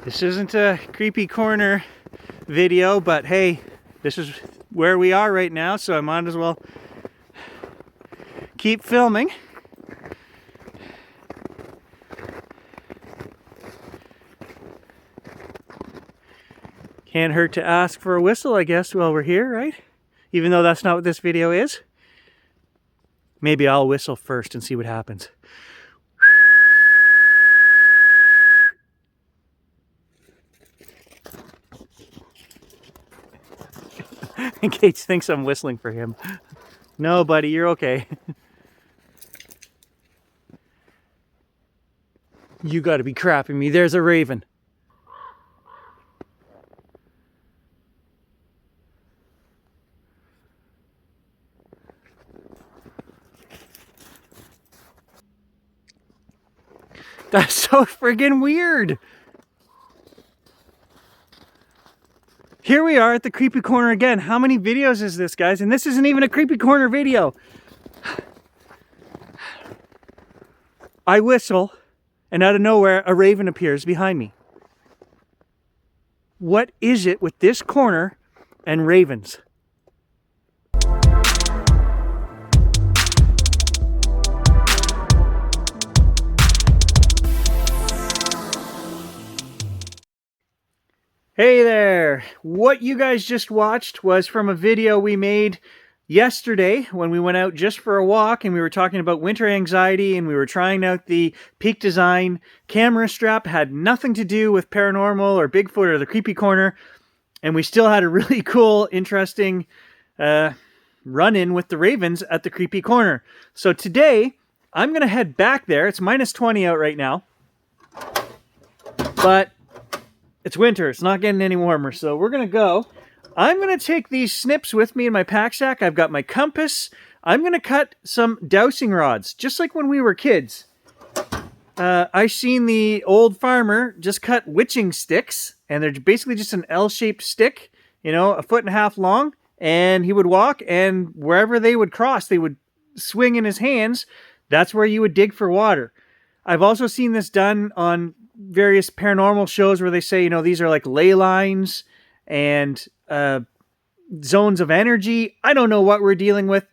This isn't a creepy corner video, but hey, this is where we are right now, so I might as well keep filming. Can't hurt to ask for a whistle, I guess, while we're here, right? Even though that's not what this video is. Maybe I'll whistle first and see what happens. Gates thinks I'm whistling for him. No, buddy, you're okay. You gotta be crapping me. There's a raven. That's so friggin' weird. Here we are at the creepy corner again. How many videos is this, guys? And this isn't even a creepy corner video. I whistle, and out of nowhere, a raven appears behind me. What is it with this corner and ravens? Hey there! What you guys just watched was from a video we made yesterday when we went out just for a walk and we were talking about winter anxiety and we were trying out the Peak Design camera strap. Had nothing to do with paranormal or Bigfoot or the creepy corner, and we still had a really cool, interesting run-in with the ravens at the creepy corner. So today, I'm going to head back there. It's -20 out right now, but it's winter. It's not getting any warmer, so we're going to go. I'm going to take these snips with me in my pack sack. I've got my compass. I'm going to cut some dowsing rods, just like when we were kids. I seen the old farmer just cut witching sticks, and they're basically just an L-shaped stick, you know, 1.5 feet long, and he would walk, and wherever they would cross, they would swing in his hands. That's where you would dig for water. I've also seen this done on various paranormal shows where they say, you know, these are like ley lines and zones of energy. I don't know what we're dealing with.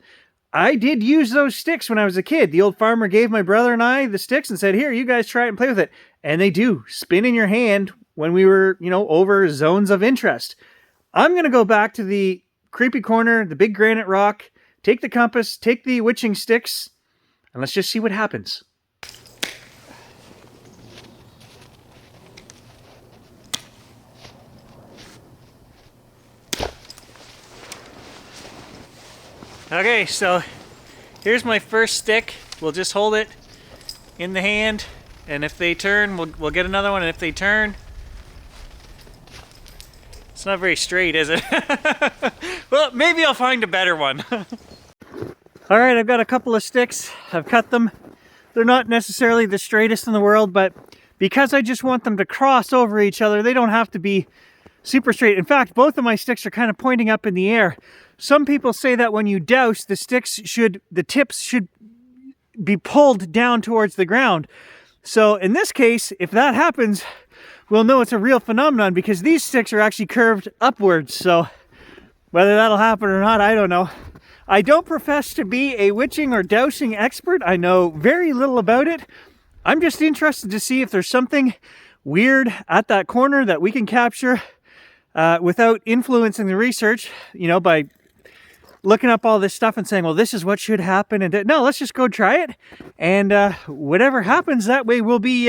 I did use those sticks when I was a kid. The old farmer gave my brother and I the sticks and said, here, you guys try it and play with it. And they do spin in your hand when we were, you know, over zones of interest. I'm going to go back to the creepy corner, the big granite rock, take the compass, take the witching sticks, and let's just see what happens. Okay, so here's my first stick. We'll just hold it in the hand, and if they turn, we'll get another one, and if they turn... It's not very straight, is it? Well, maybe I'll find a better one. Alright, I've got a couple of sticks. I've cut them. They're not necessarily the straightest in the world, but because I just want them to cross over each other, they don't have to be super straight. In fact, both of my sticks are kind of pointing up in the air. Some people say that when you douse, the tips should be pulled down towards the ground. So in this case, if that happens, we'll know it's a real phenomenon because these sticks are actually curved upwards. So whether that'll happen or not, I don't know. I don't profess to be a witching or dowsing expert. I know very little about it. I'm just interested to see if there's something weird at that corner that we can capture without influencing the research, you know, by looking up all this stuff and saying, well, this is what should happen. And no, let's just go try it. And whatever happens, that way we'll be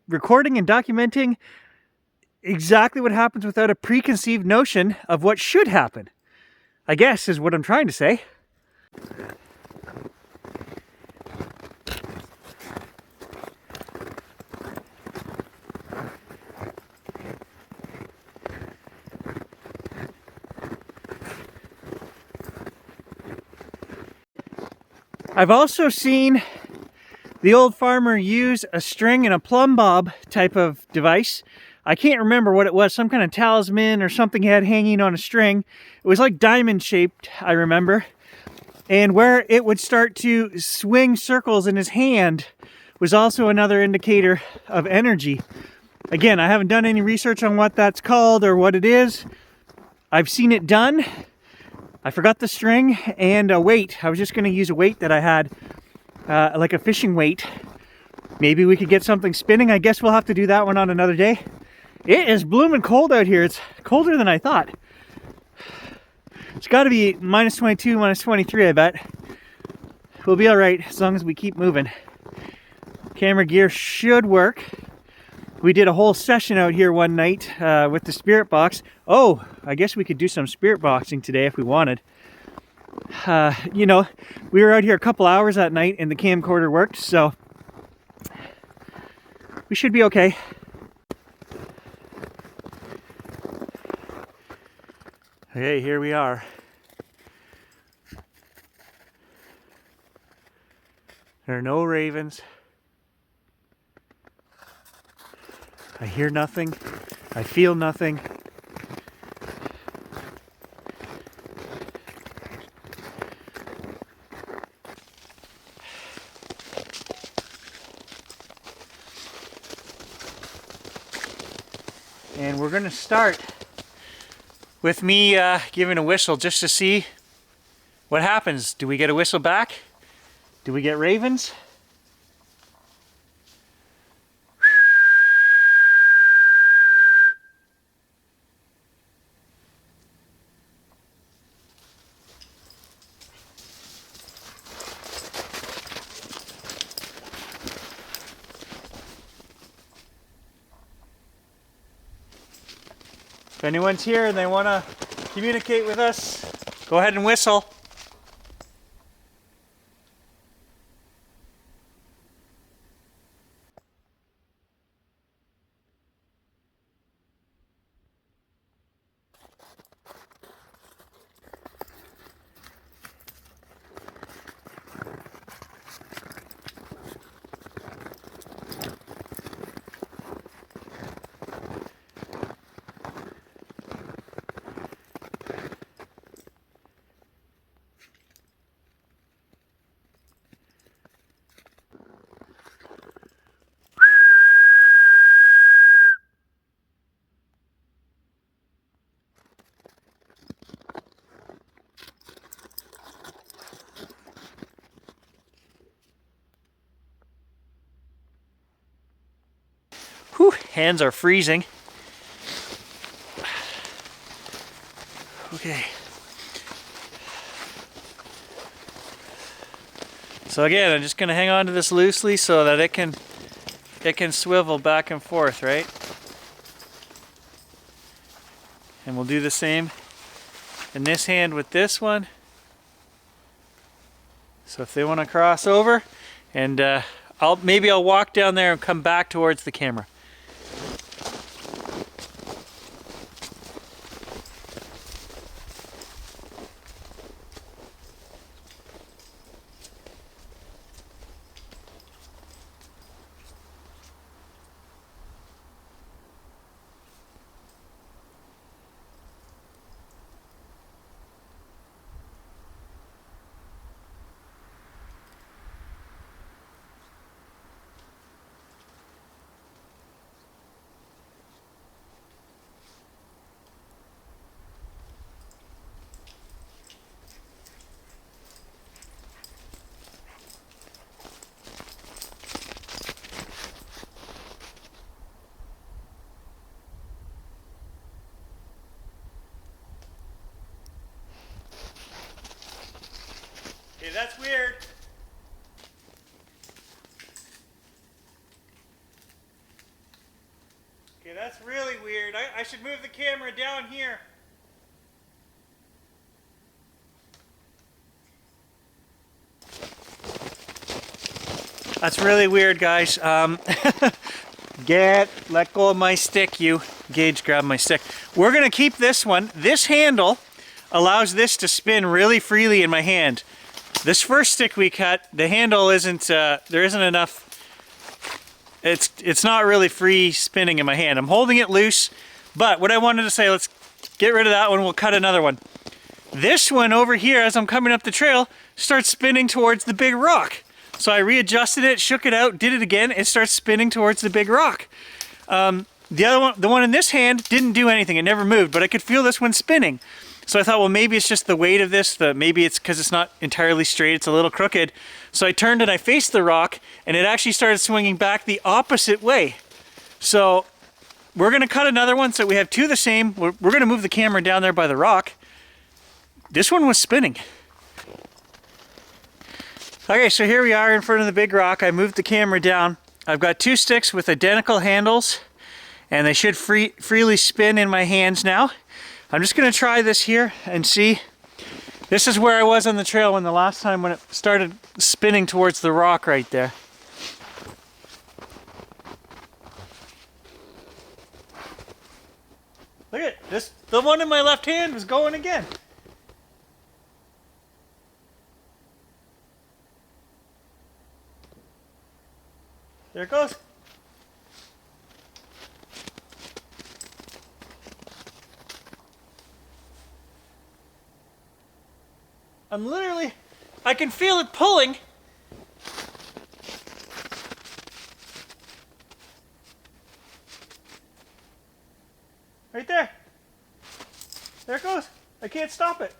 recording and documenting exactly what happens without a preconceived notion of what should happen, I guess is what I'm trying to say. I've also seen the old farmer use a string and a plumb bob type of device. I can't remember what it was, some kind of talisman or something he had hanging on a string. It was like diamond shaped, I remember. And where it would start to swing circles in his hand was also another indicator of energy. Again, I haven't done any research on what that's called or what it is. I've seen it done. I forgot the string and a weight. I was just going to use a weight that I had, like a fishing weight. Maybe we could get something spinning. I guess we'll have to do that one on another day. It is blooming cold out here. It's colder than I thought. It's got to be minus 22, minus 23, I bet. We'll be all right as long as we keep moving. Camera gear should work. We did a whole session out here one night with the spirit box. Oh, I guess we could do some spirit boxing today if we wanted. You know, we were out here a couple hours that night and the camcorder worked, so we should be okay. Okay, here we are. There are no ravens. I hear nothing. I feel nothing. And we're going to start with me giving a whistle just to see what happens. Do we get a whistle back? Do we get ravens? If anyone's here and they want to communicate with us, go ahead and whistle. Whew, hands are freezing. Okay. So again, I'm just going to hang on to this loosely so that it can swivel back and forth, right? And we'll do the same in this hand with this one. So if they want to cross over, and maybe I'll walk down there and come back towards the camera. Okay, that's weird. Okay, that's really weird. I should move the camera down here. That's really weird, guys. Let go of my stick, you. Gage, grab my stick. We're gonna keep this one. This handle allows this to spin really freely in my hand. This first stick we cut, the handle isn't, there isn't enough, it's not really free spinning in my hand. I'm holding it loose, but what I wanted to say, let's get rid of that one, we'll cut another one. This one over here, as I'm coming up the trail, starts spinning towards the big rock. So I readjusted it, shook it out, did it again. It starts spinning towards the big rock. The other one, the one in this hand, didn't do anything. It never moved, but I could feel this one spinning. So I thought, well, maybe it's just the weight of this. Maybe it's because it's not entirely straight. It's a little crooked. So I turned and I faced the rock, and it actually started swinging back the opposite way. So we're going to cut another one so we have two the same. We're going to move the camera down there by the rock. This one was spinning. Okay, so here we are in front of the big rock. I moved the camera down. I've got two sticks with identical handles, and they should freely spin in my hands now. I'm just going to try this here and see. This is where I was on the trail when the last time when it started spinning towards the rock right there. Look at this. The one in my left hand was going again. There it goes. I'm literally, I can feel it pulling. Right there. There it goes. I can't stop it.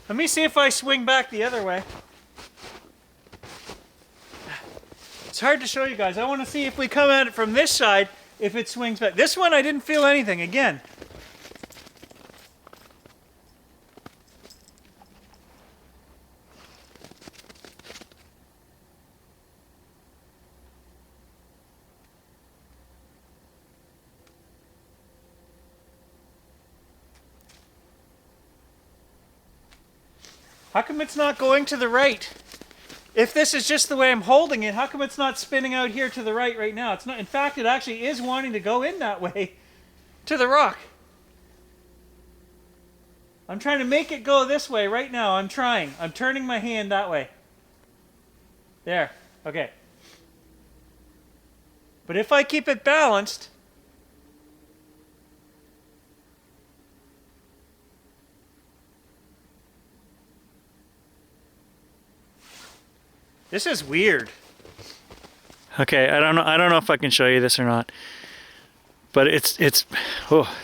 Let me see if I swing back the other way. It's hard to show you guys. I want to see if we come at it from this side, if it swings back. This one, I didn't feel anything again. How come it's not going to the right? If this is just the way I'm holding it, how come it's not spinning out here to the right now? It's not. In fact, it actually is wanting to go in that way to the rock. I'm trying to make it go this way right now. I'm trying. I'm turning my hand that way. There. Okay. But if I keep it balanced, this is weird. Okay, I don't know if I can show you this or not. But it's oh,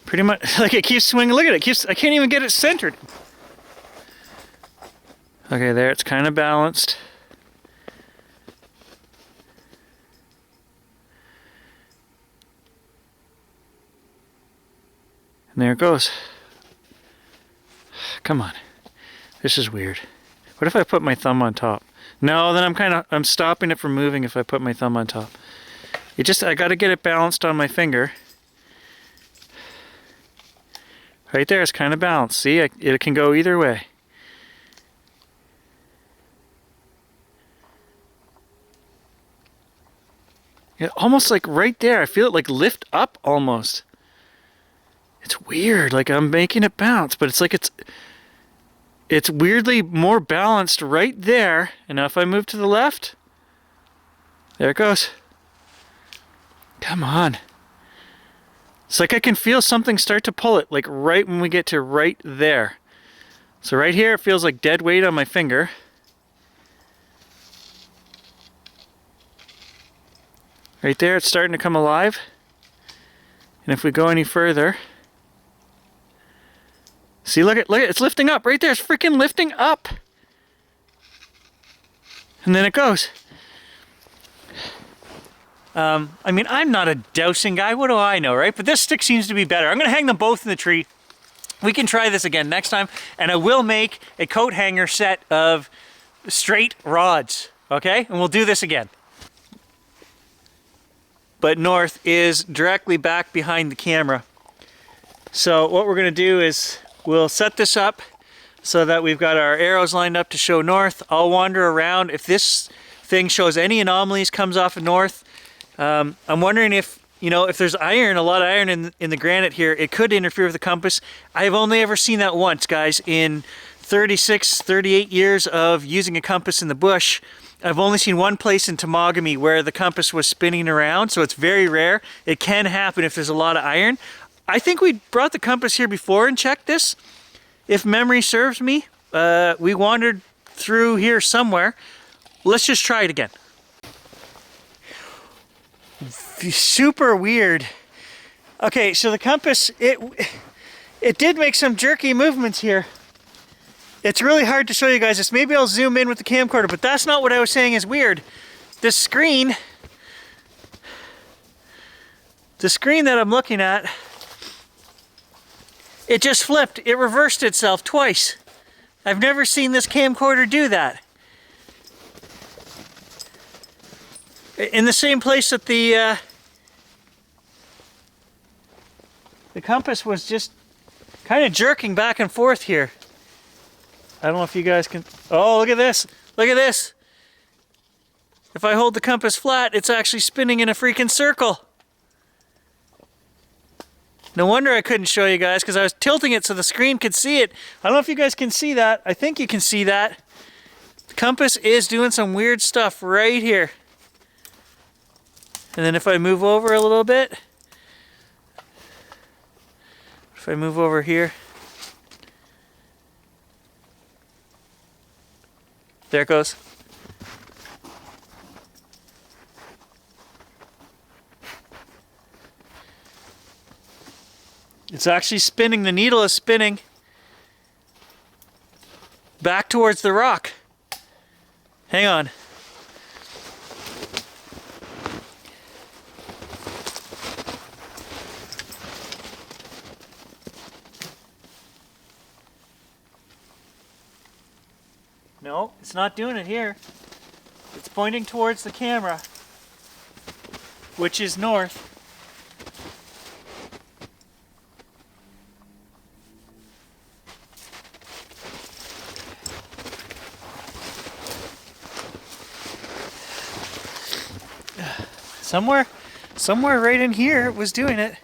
pretty much like it keeps swinging. Look at it. I can't even get it centered. Okay, there it's kind of balanced. And there it goes. Come on. This is weird. What if I put my thumb on top? No, then I'm stopping it from moving if I put my thumb on top. I got to get it balanced on my finger. Right there, it's kind of balanced. See, it can go either way. Almost like right there, I feel it like lift up almost. It's weird, like I'm making it bounce, but it's like it's weirdly more balanced right there. And now if I move to the left, there it goes. Come on. It's like I can feel something start to pull it, like right when we get to right there. So right here, it feels like dead weight on my finger. Right there, it's starting to come alive. And if we go any further, see, look at, it's lifting up right there. It's freaking lifting up. And then it goes. I mean, I'm not a dowsing guy. What do I know, right? But this stick seems to be better. I'm going to hang them both in the tree. We can try this again next time. And I will make a coat hanger set of straight rods. Okay? And we'll do this again. But North is directly back behind the camera. So what we're going to do is we'll set this up so that we've got our arrows lined up to show North. I'll wander around. If this thing shows any anomalies, comes off of North, I'm wondering if, if there's iron, a lot of iron in the granite here, it could interfere with the compass. I've only ever seen that once, guys, in 36, 38 years of using a compass in the bush. I've only seen one place in Temagami where the compass was spinning around, so it's very rare. It can happen if there's a lot of iron. I think we brought the compass here before and checked this. If memory serves me, we wandered through here somewhere. Let's just try it again. Super weird. Okay, so the compass, it did make some jerky movements here. It's really hard to show you guys this. Maybe I'll zoom in with the camcorder, but that's not what I was saying is weird. The screen that I'm looking at, it just flipped. It reversed itself twice. I've never seen this camcorder do that. In the same place that the compass was just kind of jerking back and forth here. I don't know if you guys can... Oh, look at this. Look at this. If I hold the compass flat, it's actually spinning in a freaking circle. No wonder I couldn't show you guys, because I was tilting it so the screen could see it. I don't know if you guys can see that. I think you can see that. The compass is doing some weird stuff right here. And then if I move over a little bit, if I move over here, there it goes. It's actually spinning. The needle is spinning back towards the rock. Hang on. No, it's not doing it here. It's pointing towards the camera, which is north. Somewhere right in here it was doing it.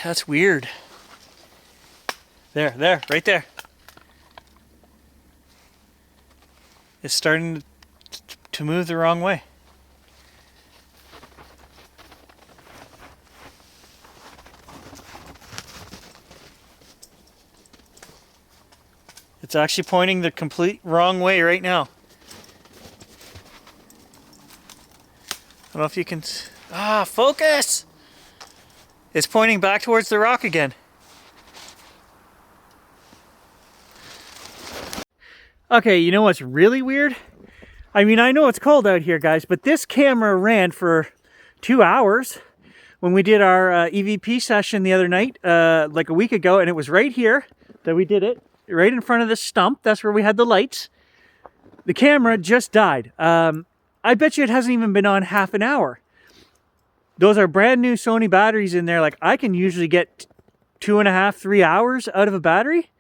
That's weird. There, right there. It's starting to move the wrong way. It's actually pointing the complete wrong way right now. I don't know if you can... focus! It's pointing back towards the rock again. Okay, you know what's really weird? I mean, I know it's cold out here, guys, but this camera ran for 2 hours when we did our EVP session the other night, like a week ago, and it was right here that we did it, right in front of this stump. That's where we had the lights. The camera just died. I bet you it hasn't even been on half an hour. Those are brand new Sony batteries in there. Like, I can usually get 2.5, 3 hours out of a battery.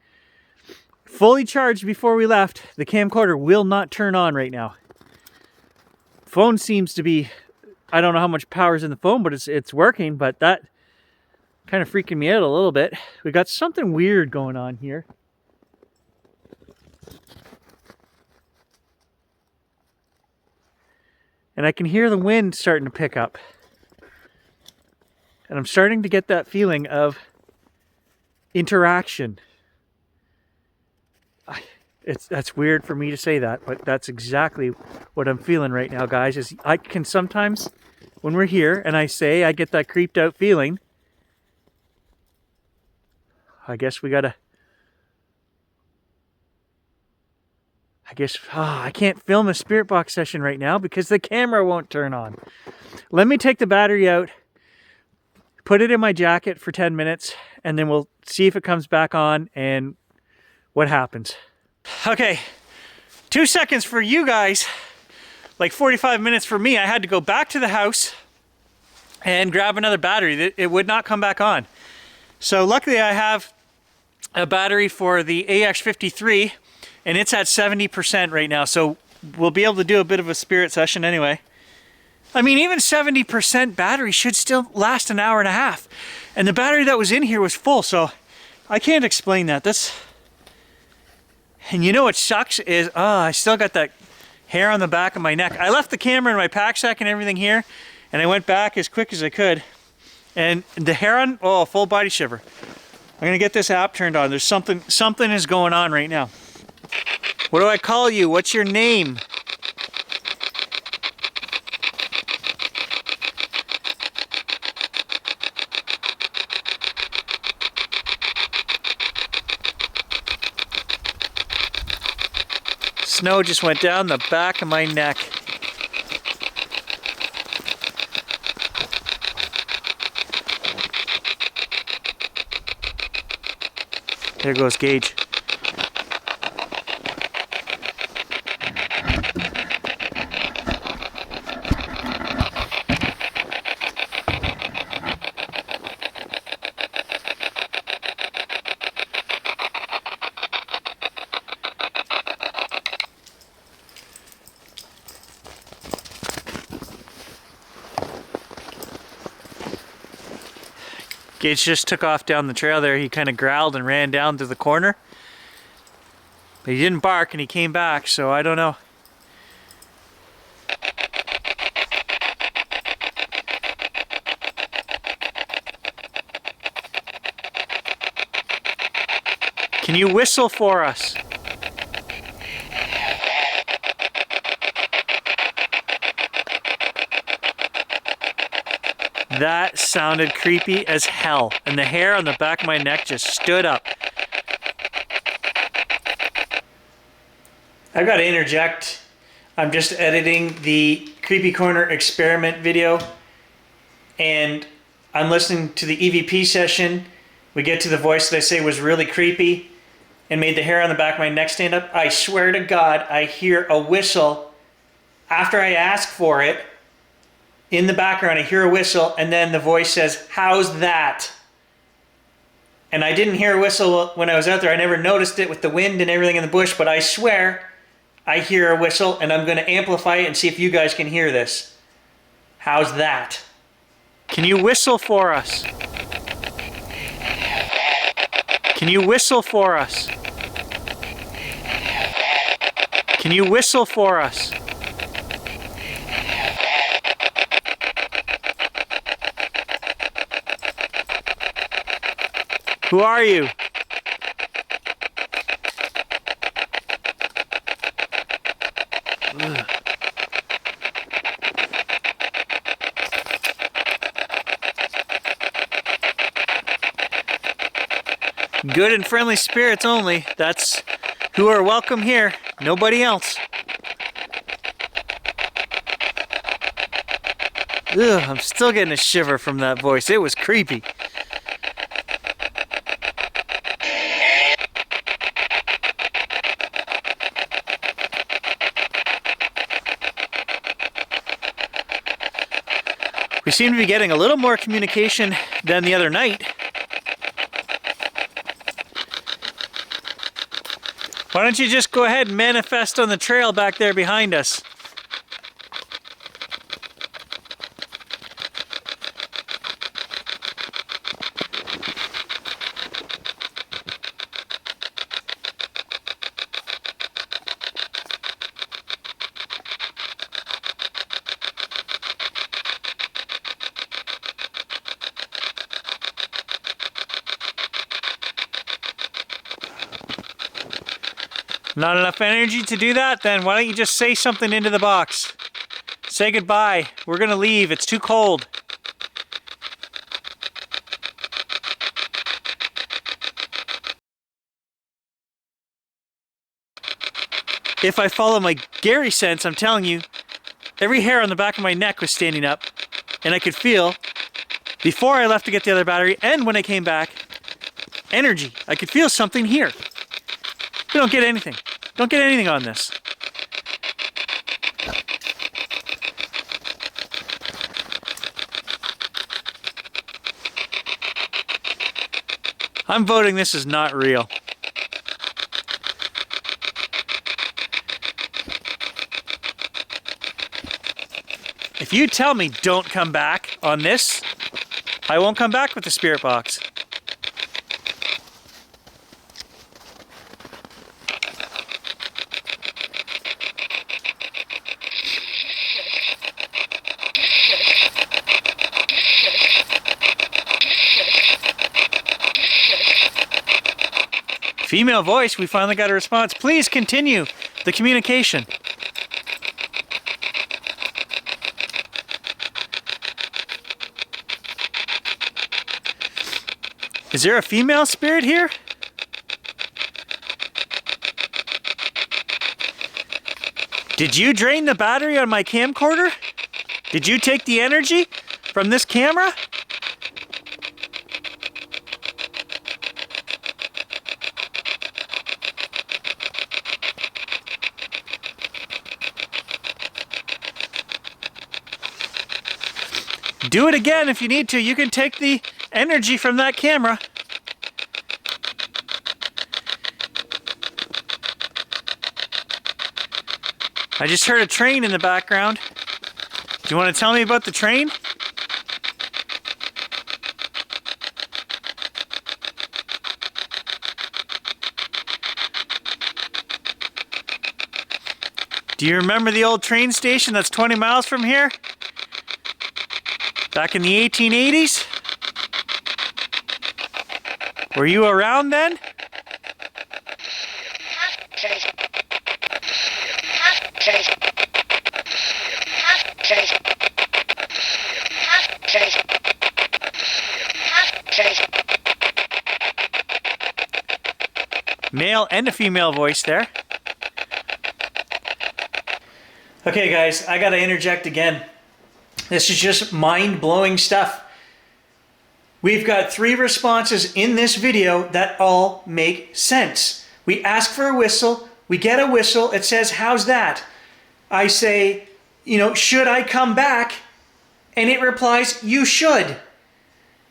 Fully charged before we left. The camcorder will not turn on right now. Phone seems to be, I don't know how much power's in the phone, but it's working, but that kind of freaking me out a little bit. We got something weird going on here. And I can hear the wind starting to pick up. And I'm starting to get that feeling of interaction. That's weird for me to say that, but that's exactly what I'm feeling right now, guys. Is I can sometimes, when we're here, and I get that creeped out feeling, I guess we gotta... I can't film a spirit box session right now because the camera won't turn on. Let me take the battery out, put it in my jacket for 10 minutes, and then we'll see if it comes back on and what happens. Okay, 2 seconds for you guys, like 45 minutes for me. I had to go back to the house and grab another battery. It would not come back on. So luckily I have a battery for the AX53, and it's at 70% right now, so we'll be able to do a bit of a spirit session anyway. I mean, even 70% battery should still last an hour and a half. And the battery that was in here was full, so I can't explain that. And you know what sucks is, I still got that hair on the back of my neck. I left the camera in my pack sack and everything here, and I went back as quick as I could. And the hair on, full body shiver. I'm gonna get this app turned on. There's something is going on right now. What do I call you? What's your name? Snow just went down the back of my neck. There goes Gage. Gage just took off down the trail there. He kind of growled and ran down to the corner. But he didn't bark and he came back, so I don't know. Can you whistle for us? That sounded creepy as hell, and the hair on the back of my neck just stood up. I've got to interject. I'm just editing the Creepy Corner experiment video, and I'm listening to the EVP session. We get to the voice that I say was really creepy and made the hair on the back of my neck stand up. I swear to God, I hear a whistle after I ask for it. In the background, I hear a whistle, and then the voice says, "How's that?" And I didn't hear a whistle when I was out there. I never noticed it with the wind and everything in the bush, but I swear I hear a whistle, and I'm going to amplify it and see if you guys can hear this. How's that? Can you whistle for us? Can you whistle for us? Can you whistle for us? Who are you? Ugh. Good and friendly spirits only. That's who are welcome here. Nobody else. Ugh, I'm still getting a shiver from that voice. It was creepy. We seem to be getting a little more communication than the other night. Why don't you just go ahead and manifest on the trail back there behind us? Not enough energy to do that? Then why don't you just say something into the box? Say goodbye. We're gonna leave. It's too cold. If I follow my Gary sense, I'm telling you, every hair on the back of my neck was standing up, and I could feel, before I left to get the other battery and when I came back, energy. I could feel something here. We don't get anything. Don't get anything on this. I'm voting this is not real. If you tell me don't come back on this, I won't come back with the spirit box. Female voice, we finally got a response. Please continue the communication. Is there a female spirit here? Did you drain the battery on my camcorder? Did you take the energy from this camera? Do it again if you need to. You can take the energy from that camera. I just heard a train in the background. Do you want to tell me about the train? Do you remember the old train station that's 20 miles from here? Back in the 1880s? Were you around then? Male and a female voice there. Okay guys, I gotta interject again. This is just mind-blowing stuff. We've got 3 responses in this video that all make sense. We ask for a whistle, we get a whistle, it says, how's that? I say, you know, should I come back? And it replies, you should.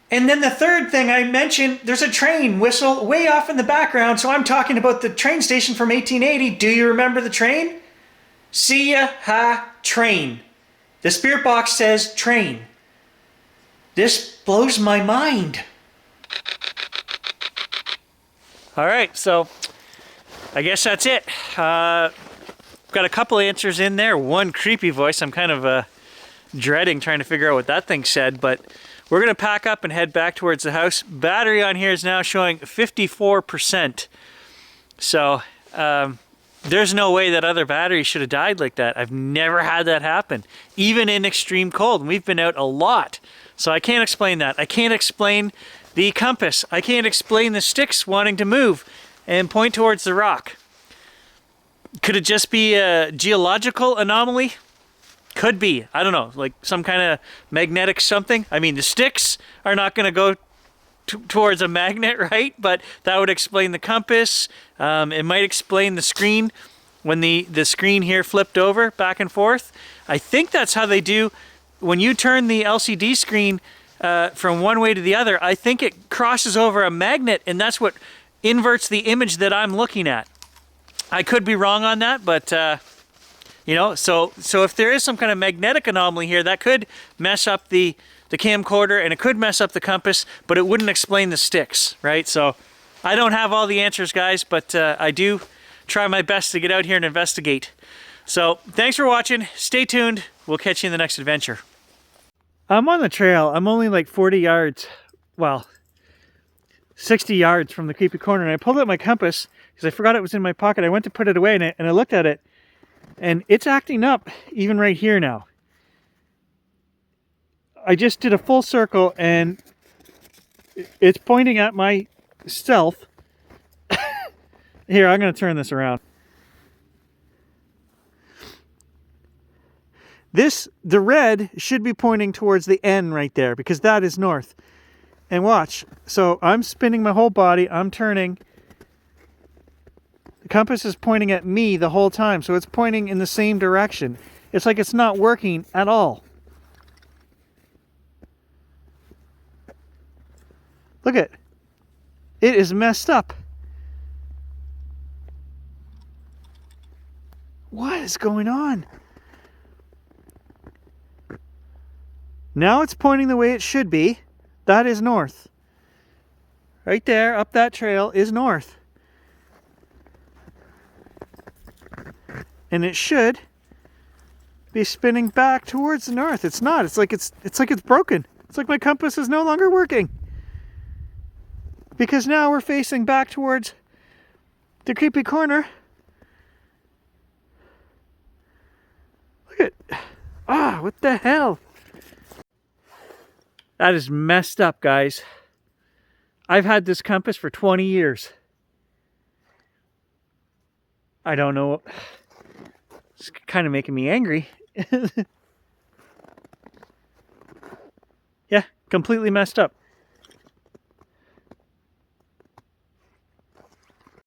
And then the third thing I mentioned, there's a train whistle way off in the background, so I'm talking about the train station from 1880. Do you remember the train? See ya, ha, train. The spirit box says train. This blows my mind. All right, so I guess that's it. Got a couple answers in there. One creepy voice. I'm kind of dreading trying to figure out what that thing said, but we're gonna pack up and head back towards the house. Battery on here is now showing 54%. So there's no way that other battery should have died like that. I've never had that happen, even in extreme cold. And we've been out a lot. So I can't explain that. I can't explain the compass. I can't explain the sticks wanting to move and point towards the rock. Could it just be a geological anomaly? Could be. I don't know, like some kind of magnetic something. I mean, the sticks are not going to go towards a magnet, right? But that would explain the compass. It might explain the screen when the screen here flipped over back and forth. I think that's how they do when you turn the LCD screen from one way to the other. I think it crosses over a magnet, and that's what inverts the image that I'm looking at. I could be wrong on that, but you know, so if there is some kind of magnetic anomaly here, that could mess up the camcorder, and it could mess up the compass, but it wouldn't explain the sticks, right? So I don't have all the answers, guys, but I do try my best to get out here and investigate. So thanks for watching. Stay tuned. We'll catch you in the next adventure. I'm on the trail. I'm only like 40 yards, well, 60 yards from the creepy corner, and I pulled out my compass because I forgot it was in my pocket. I went to put it away, and I looked at it, and it's acting up even right here now. I just did a full circle, and it's pointing at myself. Here, I'm going to turn this around. The red should be pointing towards the N right there, because that is north. And watch. So I'm spinning my whole body. I'm turning. The compass is pointing at me the whole time, so it's pointing in the same direction. It's like it's not working at all. Look at it. It is messed up. What is going on? Now it's pointing the way it should be. That is north. Right there, up that trail, is north. And it should be spinning back towards the north. It's not. It's like it's broken. It's like my compass is no longer working. Because now we're facing back towards the creepy corner. Look at, what the hell? That is messed up, guys. I've had this compass for 20 years. I don't know. It's kind of making me angry. Yeah, completely messed up.